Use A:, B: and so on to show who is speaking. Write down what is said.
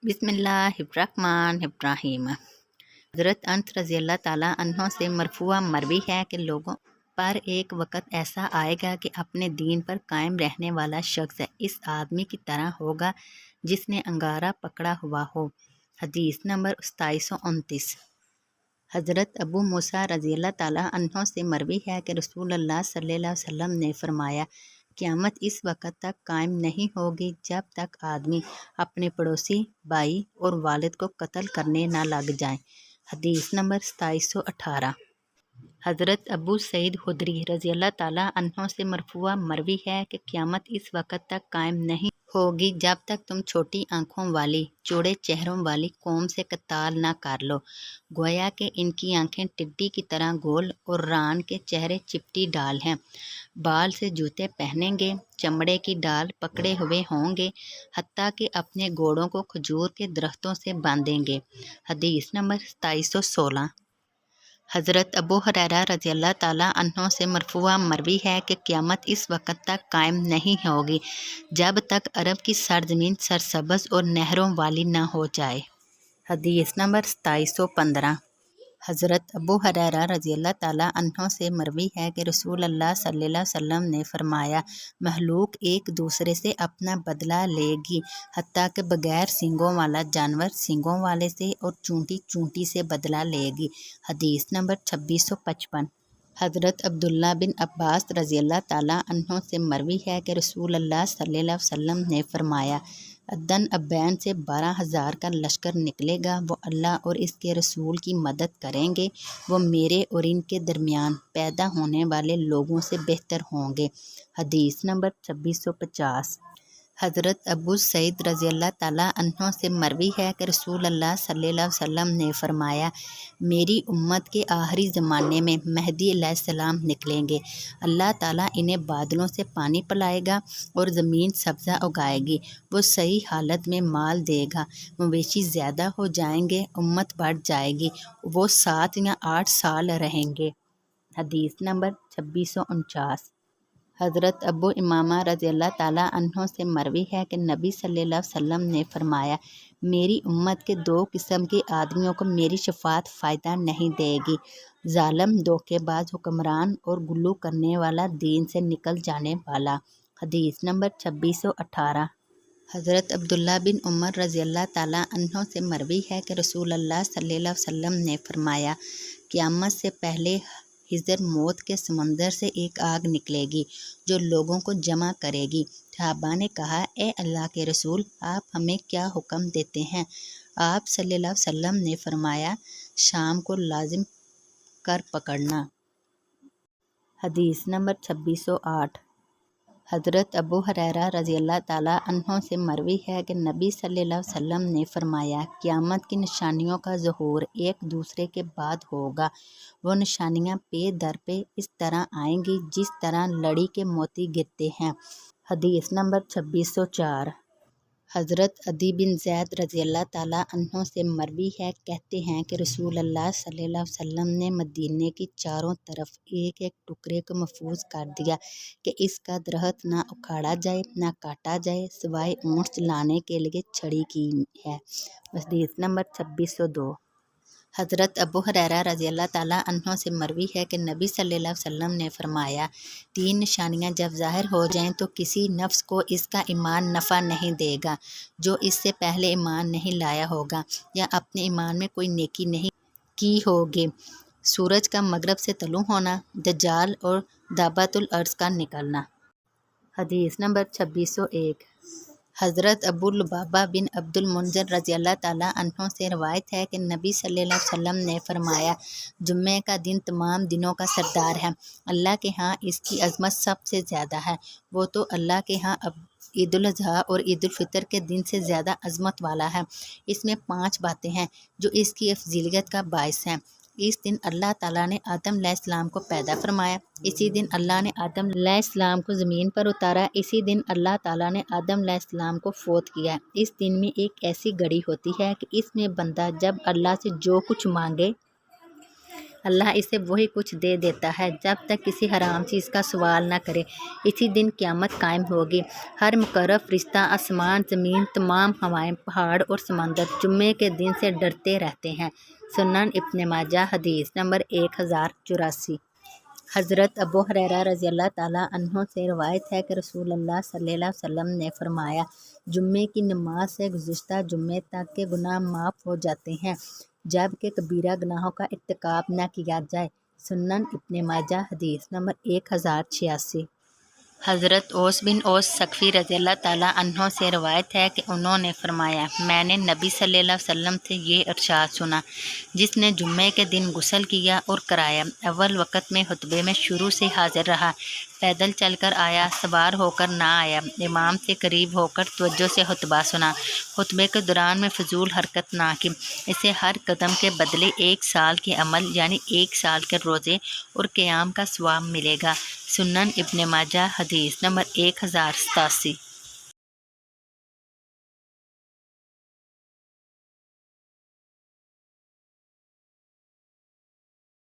A: बिस्मिल्लाहिर्रहमानिर्रहीम। हज़रत अनस रज़ी अल्लाह ताला अन्हो से मरफूआ मरवी है कि लोगों पर एक वक़्त ऐसा आएगा कि अपने दीन पर कायम रहने वाला शख्स इस आदमी की तरह होगा जिसने अंगारा पकड़ा हुआ हो। हदीस नंबर 2729। हज़रत अबू मूसा रज़ी अल्लाह ताला अन्हो से मरवी है कि रसूलुल्लाह सल्लल्लाहु अलैहि वसल्लम ने फरमाया, क़यामत इस वक़्त तक कायम नहीं होगी जब तक आदमी अपने पड़ोसी, भाई और वालिद को कत्ल करने न लग जाए। हदीस नंबर 2718। हज़रत अबू सईद खुदरी रज़ी अल्लाह ताला अन्हो से मरफूआ मरवी है कि क़यामत इस वक़्त तक कायम नहीं होगी जब तक तुम छोटी आँखों वाली, चौड़े चेहरों वाली कौम से कताल न कर लो। गोया कि इनकी आँखें टिड्डी की तरह गोल और रान के चेहरे चिपटी डाल हैं। बाल से जूते पहनेंगे, चमड़े की डाल पकड़े हुए होंगे, हत्ता कि अपने घोड़ों को खजूर के दरख्तों से बांधेंगे। हदीस नंबर 2716। हज़रत अबू हुरैरा रज़ी अल्लाह ताला अन्हो से मरफूआ मरवी है कि क़यामत इस वक़्त तक कायम नहीं होगी जब तक अरब की सरजमीन सरसब्ज़ और नहरों वाली न हो जाए। हदीस नंबर 2715। हज़रत अबू हुरैरा रज़ी अल्लाह ताला अन्हो से मरवी है कि रसूलुल्लाह सल्लल्लाहु अलैहि वसल्लम ने फरमाया, महलूक एक दूसरे से अपना बदला लेगी, हत्ता कि बगैर सींगों वाला जानवर सींगों वाले से और चूंटी चूंटी से बदला लेगी। हदीस नंबर 2655। हज़रत अब्दुल्ला बिन अब्बास रज़ी अल्लाह ताला अन्हो से मरवी है कि रसूलुल्लाह सल्लल्लाहु अलैहि वसल्लम ने फरमाया, अदन अब्बैन से 12,000 का लश्कर निकलेगा। वो अल्लाह और इसके रसूल की मदद करेंगे। वो मेरे और इनके दरमियान पैदा होने वाले लोगों से बेहतर होंगे। हदीस नंबर 2650। हज़रत अबू सईद रज़ी अल्लाह ताला अन्हो से मरवी है कि रसूलुल्लाह सल्लल्लाहु अलैहि वसल्लम ने फरमाया, मेरी उम्मत के आखिरी ज़माने में मेहदी अलैहिस्सलाम निकलेंगे। अल्लाह ताला इन्हें बादलों से पानी पिलाएगा और ज़मीन सब्ज़ा उगाएगी। वो सही हालत में माल देगा, मवेशी ज़्यादा हो जाएंगे, उम्मत बढ़ जाएगी। वो 7 या 8 साल रहेंगे। हदीस नंबर 2649। हज़रत अबू इमामा रज़ी अल्लाह ताला अन्हो से मरवी है कि नबी सल्लल्लाहु अलैहि वसल्लम ने फरमाया, मेरी उम्मत के 2 किस्म के आदमियों को मेरी शफात फ़ायदा नहीं देगी, ज़ालिम धोखेबाज हुक्मरान और गुल्लू करने वाला दीन से निकल जाने वाला। हदीस नंबर 2618। हज़रत अब्दुल्ला बिन उमर रज़ी अल्लाह ताला अन्हो से मरवी है कि रसूलुल्लाह सल्लल्लाहु अलैहि वसल्लम ने फरमाया, क़यामत से पहले हिजर मौत के समंदर से एक आग निकलेगी जो लोगों को जमा करेगी। सहाबा ने कहा, ए अल्लाह के रसूल, आप हमें क्या हुक्म देते हैं? आप सल्लल्लाहु अलैहि वसल्लम ने फरमाया, शाम को लाजिम कर पकड़ना। हदीस नंबर 2608। हज़रत अबू हुरैरा रज़ी अल्लाह ताला अन्हो से मरवी है कि नबी सल्लल्लाहु अलैहि वसल्लम ने फरमाया, क़यामत की निशानियों का ज़हूर एक दूसरे के बाद होगा। वो निशानियाँ पे दर पे इस तरह आएंगी जिस तरह लड़ी के मोती गिरते हैं। हदीस नंबर 2604। हज़रत अदी बिन ज़ैद रज़ी अल्लाह ताला अन्हो से मरवी है, कहते हैं कि रसूलुल्लाह सल्लल्लाहु अलैहि वसल्लम ने मदीने की चारों तरफ एक एक टुकड़े को महफूज कर दिया कि इसका दरख्त ना उखाड़ा जाए ना काटा जाए, सिवाय ऊँट चलाने के लिए छड़ी की है। हदीस नंबर 2602। हज़रत अबू हुरैरा रज़ी अल्लाह ताला अन्हो से मरवी है कि नबी सल्लल्लाहु अलैहि वसल्लम ने फरमाया, 3 निशानियाँ जब ज़ाहिर हो जाएं तो किसी नफ्स को इसका ईमान नफ़ा नहीं देगा जो इससे पहले ईमान नहीं लाया होगा या अपने ईमान में कोई नेकी नहीं की होगी। सूरज का मगरब से तलू होना, दज्जाल और दाबतुल अर्ज़ का निकलना। हदीस नंबर 2601। हज़रत अबू लुबाबा बिन अब्दुल मुंज़र रज़ी अल्लाह ताला अन्हो से रवायत है कि नबी सल्लल्लाहु अलैहि वसल्लम ने फरमाया, जुम्मे का दिन तमाम दिनों का सरदार है। अल्लाह के यहाँ इसकी अज़मत सबसे ज़्यादा है। वो तो अल्लाह के यहाँ ईदुल अज़हा और ईदुल फ़ितर के दिन से ज़्यादा अज़मत वाला है। इसमें 5 बातें हैं जो इसकी अफजीलियत का बायस हैं। इस दिन अल्लाह ताला ने आदम अलैहिस्सलाम को पैदा फरमाया। इसी दिन अल्लाह ने आदम अलैहिस्सलाम को ज़मीन पर उतारा। इसी दिन अल्लाह ताला ने आदम अलैहिस्सलाम को फ़ौत किया। इस दिन में एक ऐसी घड़ी होती है कि इसमें बंदा जब अल्लाह से जो कुछ मांगे اللہ اسے وہی کچھ دے دیتا ہے جب تک کسی حرام چیز کا سوال نہ کرے۔ اسی دن قیامت قائم ہوگی۔ ہر مقرب فرشتہ، آسمان، زمین، تمام ہوائیں، پہاڑ اور سمندر جمعے کے دن سے ڈرتے رہتے ہیں۔ سنن ابن ماجہ حدیث نمبر 1084۔ حضرت ابو ہریرہ رضی اللہ تعالیٰ عنہ سے روایت ہے کہ رسول اللہ صلی اللہ علیہ وسلم نے فرمایا، جمعے کی نماز سے گزشتہ جمعے تک کے گناہ معاف ہو جاتے ہیں جبکہ کبیرہ گناہوں کا ارتکاب نہ کیا جائے۔ سنن ابن ماجہ حدیث نمبر 1086۔ حضرت اوس بن اوس ثقفی رضی اللہ تعالیٰ عنہ سے روایت ہے کہ انہوں نے فرمایا، میں نے نبی صلی اللہ علیہ وسلم سے یہ ارشاد سنا، جس نے جمعے کے دن غسل کیا اور کرایا، اول وقت میں خطبے میں شروع سے حاضر رہا، پیدل چل کر آیا، سوار ہو کر نہ آیا، امام سے قریب ہو کر توجہ سے خطبہ سنا، خطبے کے دوران میں فضول حرکت نہ کی، اسے ہر قدم کے بدلے 1 سال کے عمل یعنی 1 سال کے روزے اور قیام کا ثواب ملے گا۔ سنن ابن ماجہ حدیث نمبر 1087۔